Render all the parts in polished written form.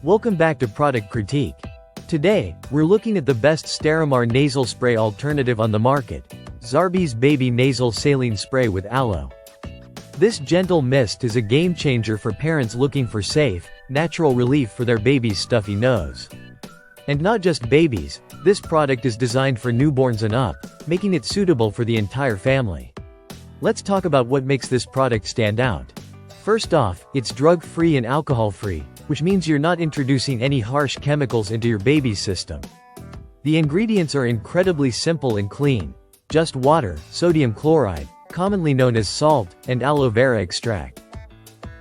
Welcome back to Product Critique. Today, we're looking at the best Sterimar nasal spray alternative on the market, Zarbee's Baby Nasal Saline Spray with Aloe. This gentle mist is a game-changer for parents looking for safe, natural relief for their baby's stuffy nose. And not just babies, this product is designed for newborns and up, making it suitable for the entire family. Let's talk about what makes this product stand out. First off, it's drug-free and alcohol-free, which means you're not introducing any harsh chemicals into your baby's system. The ingredients are incredibly simple and clean. Just water, sodium chloride, commonly known as salt, and aloe vera extract.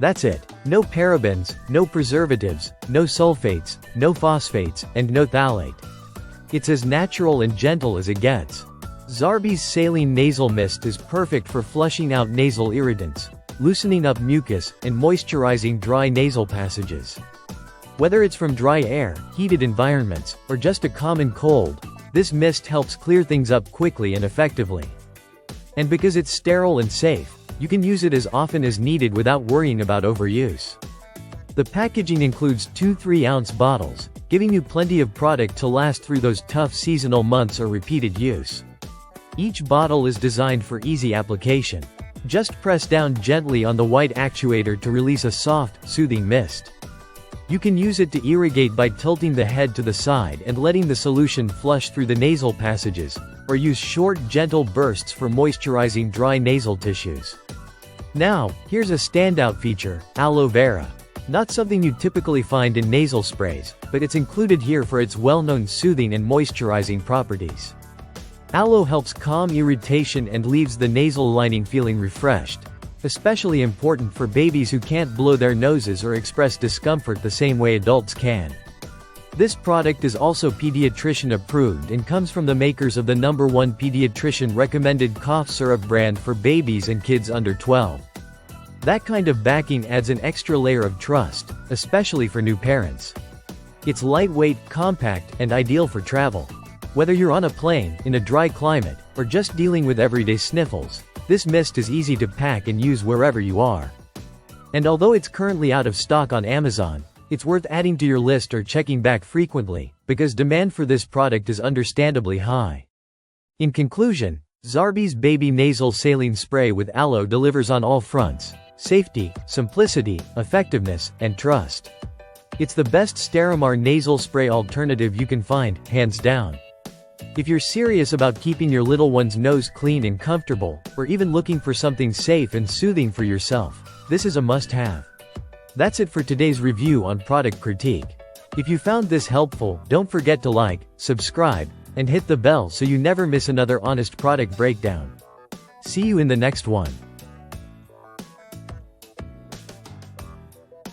That's it. No parabens, no preservatives, no sulfates, no phosphates, and no phthalate. It's as natural and gentle as it gets. Zarbee's Saline Nasal Mist is perfect for flushing out nasal irritants, loosening up mucus, and moisturizing dry nasal passages. Whether it's from dry air, heated environments, or just a common cold, this mist helps clear things up quickly and effectively. And because it's sterile and safe, you can use it as often as needed without worrying about overuse. The packaging includes 2 3-ounce bottles, giving you plenty of product to last through those tough seasonal months or repeated use. Each bottle is designed for easy application. Just press down gently on the white actuator to release a soft, soothing mist. You can use it to irrigate by tilting the head to the side and letting the solution flush through the nasal passages, or use short, gentle bursts for moisturizing dry nasal tissues. Now, here's a standout feature, aloe vera. Not something you typically find in nasal sprays, but it's included here for its well-known soothing and moisturizing properties. Aloe helps calm irritation and leaves the nasal lining feeling refreshed, especially important for babies who can't blow their noses or express discomfort the same way adults can. This product is also pediatrician approved and comes from the makers of the #1 pediatrician recommended cough syrup brand for babies and kids under 12. That kind of backing adds an extra layer of trust, especially for new parents. It's lightweight, compact, and ideal for travel. Whether you're on a plane, in a dry climate, or just dealing with everyday sniffles, this mist is easy to pack and use wherever you are. And although it's currently out of stock on Amazon, it's worth adding to your list or checking back frequently, because demand for this product is understandably high. In conclusion, Zarbee's Baby Nasal Saline Spray with Aloe delivers on all fronts: safety, simplicity, effectiveness, and trust. It's the best Sterimar nasal spray alternative you can find, hands down. If you're serious about keeping your little one's nose clean and comfortable, or even looking for something safe and soothing for yourself, this is a must-have. That's it for today's review on Product Critique. If you found this helpful, don't forget to like, subscribe, and hit the bell so you never miss another honest product breakdown. See you in the next one.